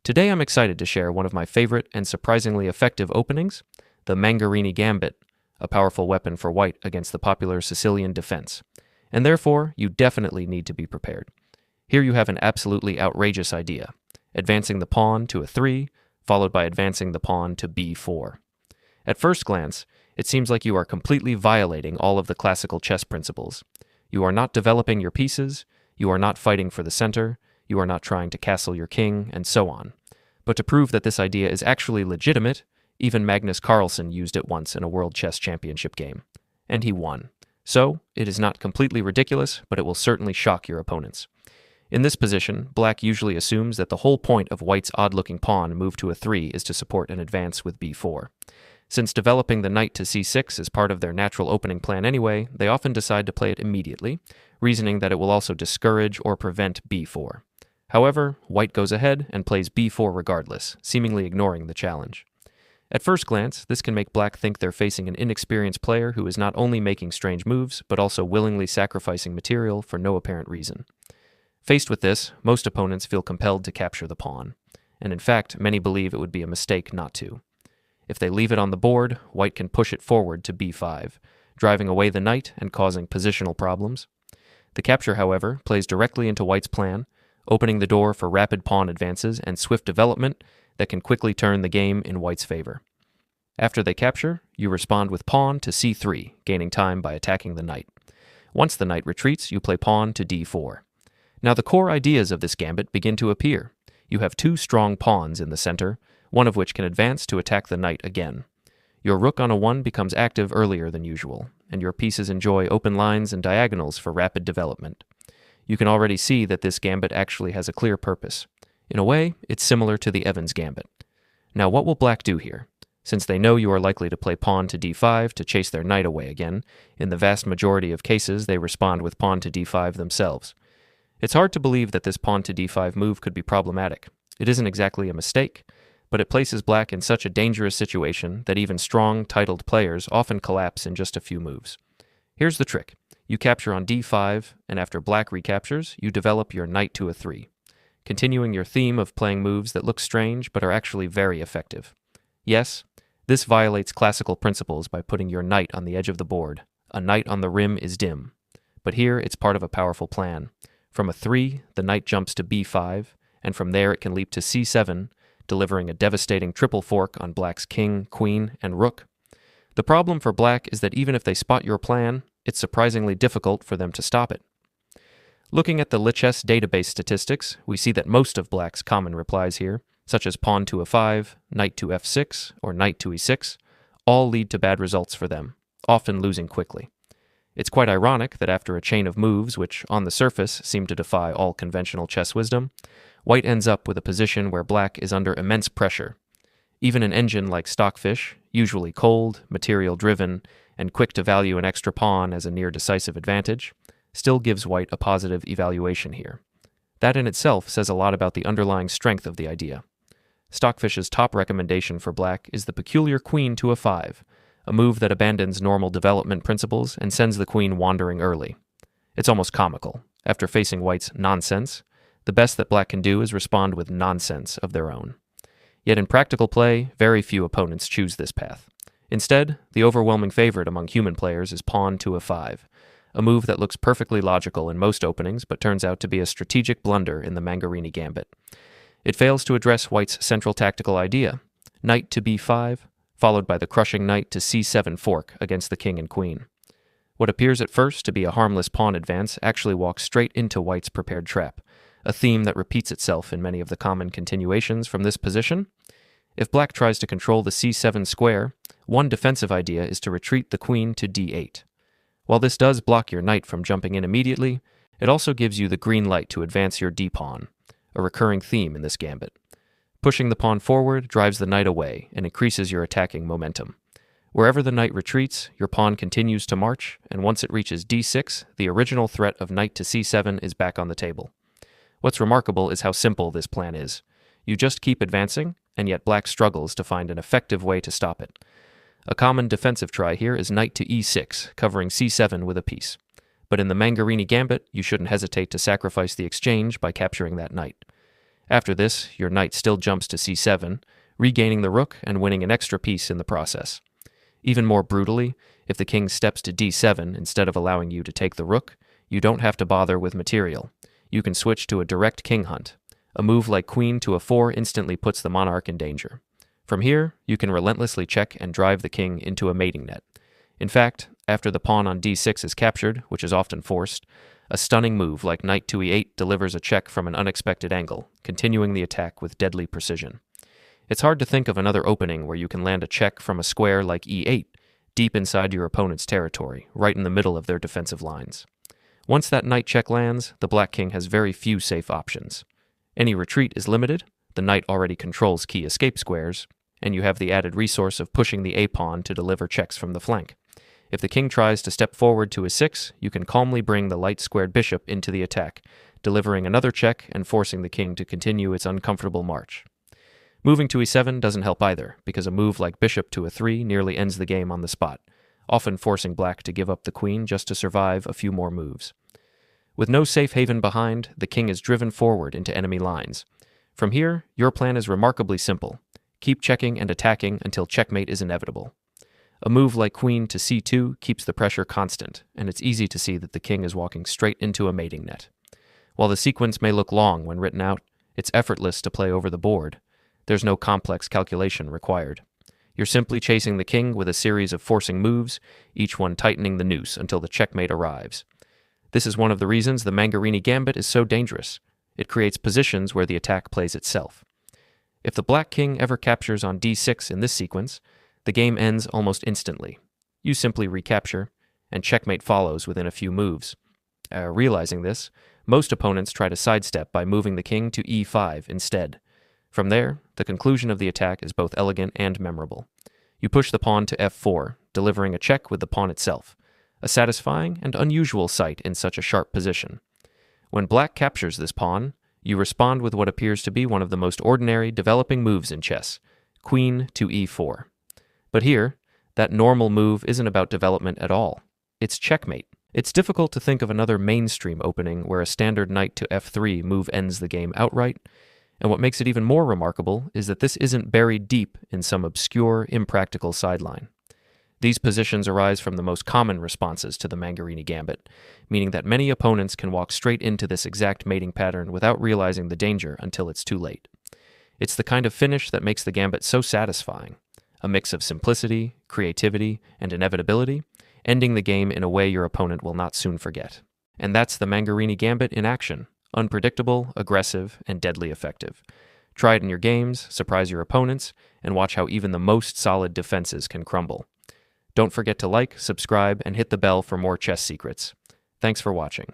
Today I'm excited to share one of my favorite and surprisingly effective openings, the Mangarini Gambit, a powerful weapon for white against the popular Sicilian Defence. And therefore, you definitely need to be prepared. Here you have an absolutely outrageous idea, advancing the pawn to a 3, followed by advancing the pawn to b4. At first glance, it seems like you are completely violating all of the classical chess principles. You are not developing your pieces, you are not fighting for the center, you are not trying to castle your king, and so on. But to prove that this idea is actually legitimate, even Magnus Carlsen used it once in a World Chess Championship game. And he won. So, it is not completely ridiculous, but it will certainly shock your opponents. In this position, black usually assumes that the whole point of white's odd-looking pawn moved to a 3 is to support an advance with b4. Since developing the knight to c6 is part of their natural opening plan anyway, they often decide to play it immediately, reasoning that it will also discourage or prevent b4. However, white goes ahead and plays b4 regardless, seemingly ignoring the challenge. At first glance, this can make black think they're facing an inexperienced player who is not only making strange moves, but also willingly sacrificing material for no apparent reason. Faced with this, most opponents feel compelled to capture the pawn, and in fact, many believe it would be a mistake not to. If they leave it on the board, white can push it forward to b5, driving away the knight and causing positional problems. The capture, however, plays directly into white's plan, opening the door for rapid pawn advances and swift development that can quickly turn the game in white's favor. After they capture, you respond with pawn to c3, gaining time by attacking the knight. Once the knight retreats, you play pawn to d4. Now the core ideas of this gambit begin to appear. You have two strong pawns in the center, one of which can advance to attack the knight again. Your rook on a 1 becomes active earlier than usual, and your pieces enjoy open lines and diagonals for rapid development. You can already see that this gambit actually has a clear purpose. In a way, it's similar to the Evans gambit. Now what will black do here? Since they know you are likely to play pawn to d5 to chase their knight away again, in the vast majority of cases they respond with pawn to d5 themselves. It's hard to believe that this pawn to d5 move could be problematic. It isn't exactly a mistake, but it places black in such a dangerous situation that even strong, titled players often collapse in just a few moves. Here's the trick. You capture on d5, and after black recaptures, you develop your knight to a 3, continuing your theme of playing moves that look strange but are actually very effective. Yes, this violates classical principles by putting your knight on the edge of the board. A knight on the rim is dim. But here it's part of a powerful plan. From a 3, the knight jumps to b5, and from there it can leap to c7, delivering a devastating triple fork on black's king, queen, and rook. The problem for black is that even if they spot your plan, it's surprisingly difficult for them to stop it. Looking at the Lichess database statistics, we see that most of black's common replies here, such as pawn to a5, knight to f6, or knight to e6, all lead to bad results for them, often losing quickly. It's quite ironic that after a chain of moves which, on the surface, seem to defy all conventional chess wisdom, white ends up with a position where black is under immense pressure. Even an engine like Stockfish, usually cold, material-driven, and quick to value an extra pawn as a near-decisive advantage, still gives white a positive evaluation here. That in itself says a lot about the underlying strength of the idea. Stockfish's top recommendation for black is the peculiar queen to a 5, a move that abandons normal development principles and sends the queen wandering early. It's almost comical. After facing white's nonsense, the best that black can do is respond with nonsense of their own. Yet in practical play, very few opponents choose this path. Instead, the overwhelming favorite among human players is pawn to a 5, a move that looks perfectly logical in most openings but turns out to be a strategic blunder in the Mangarini Gambit. It fails to address white's central tactical idea, knight to b5, followed by the crushing knight to c7 fork against the king and queen. What appears at first to be a harmless pawn advance actually walks straight into white's prepared trap, a theme that repeats itself in many of the common continuations from this position. If black tries to control the c7 square, one defensive idea is to retreat the queen to d8. While this does block your knight from jumping in immediately, it also gives you the green light to advance your d-pawn, a recurring theme in this gambit. Pushing the pawn forward drives the knight away and increases your attacking momentum. Wherever the knight retreats, your pawn continues to march, and once it reaches d6, the original threat of knight to c7 is back on the table. What's remarkable is how simple this plan is. You just keep advancing, and yet black struggles to find an effective way to stop it. A common defensive try here is knight to e6, covering c7 with a piece. But in the Mangarini Gambit, you shouldn't hesitate to sacrifice the exchange by capturing that knight. After this, your knight still jumps to c7, regaining the rook and winning an extra piece in the process. Even more brutally, if the king steps to d7 instead of allowing you to take the rook, you don't have to bother with material. You can switch to a direct king hunt. A move like queen to a4 instantly puts the monarch in danger. From here, you can relentlessly check and drive the king into a mating net. In fact, after the pawn on d6 is captured, which is often forced, a stunning move like knight to e8 delivers a check from an unexpected angle, continuing the attack with deadly precision. It's hard to think of another opening where you can land a check from a square like e8, deep inside your opponent's territory, right in the middle of their defensive lines. Once that knight check lands, the black king has very few safe options. Any retreat is limited, the knight already controls key escape squares, and you have the added resource of pushing the a-pawn to deliver checks from the flank. If the king tries to step forward to a6, you can calmly bring the light-squared bishop into the attack, delivering another check and forcing the king to continue its uncomfortable march. Moving to e7 doesn't help either, because a move like bishop to a3 nearly ends the game on the spot, often forcing black to give up the queen just to survive a few more moves. With no safe haven behind, the king is driven forward into enemy lines. From here, your plan is remarkably simple. Keep checking and attacking until checkmate is inevitable. A move like queen to c2 keeps the pressure constant, and it's easy to see that the king is walking straight into a mating net. While the sequence may look long when written out, it's effortless to play over the board. There's no complex calculation required. You're simply chasing the king with a series of forcing moves, each one tightening the noose until the checkmate arrives. This is one of the reasons the Mangarini gambit is so dangerous. It creates positions where the attack plays itself. If the black king ever captures on d6 in this sequence, the game ends almost instantly. You simply recapture, and checkmate follows within a few moves. Realizing this, most opponents try to sidestep by moving the king to e5 instead. From there, the conclusion of the attack is both elegant and memorable. You push the pawn to f4, delivering a check with the pawn itself, a satisfying and unusual sight in such a sharp position. When black captures this pawn, you respond with what appears to be one of the most ordinary developing moves in chess, queen to e4. But here, that normal move isn't about development at all. It's checkmate. It's difficult to think of another mainstream opening where a standard knight to f3 move ends the game outright, and what makes it even more remarkable is that this isn't buried deep in some obscure, impractical sideline. These positions arise from the most common responses to the Mangarini gambit, meaning that many opponents can walk straight into this exact mating pattern without realizing the danger until it's too late. It's the kind of finish that makes the gambit so satisfying, a mix of simplicity, creativity, and inevitability, ending the game in a way your opponent will not soon forget. And that's the Mangarini gambit in action. Unpredictable, aggressive, and deadly effective. Try it in your games, surprise your opponents, and watch how even the most solid defenses can crumble. Don't forget to like, subscribe, and hit the bell for more chess secrets. Thanks for watching.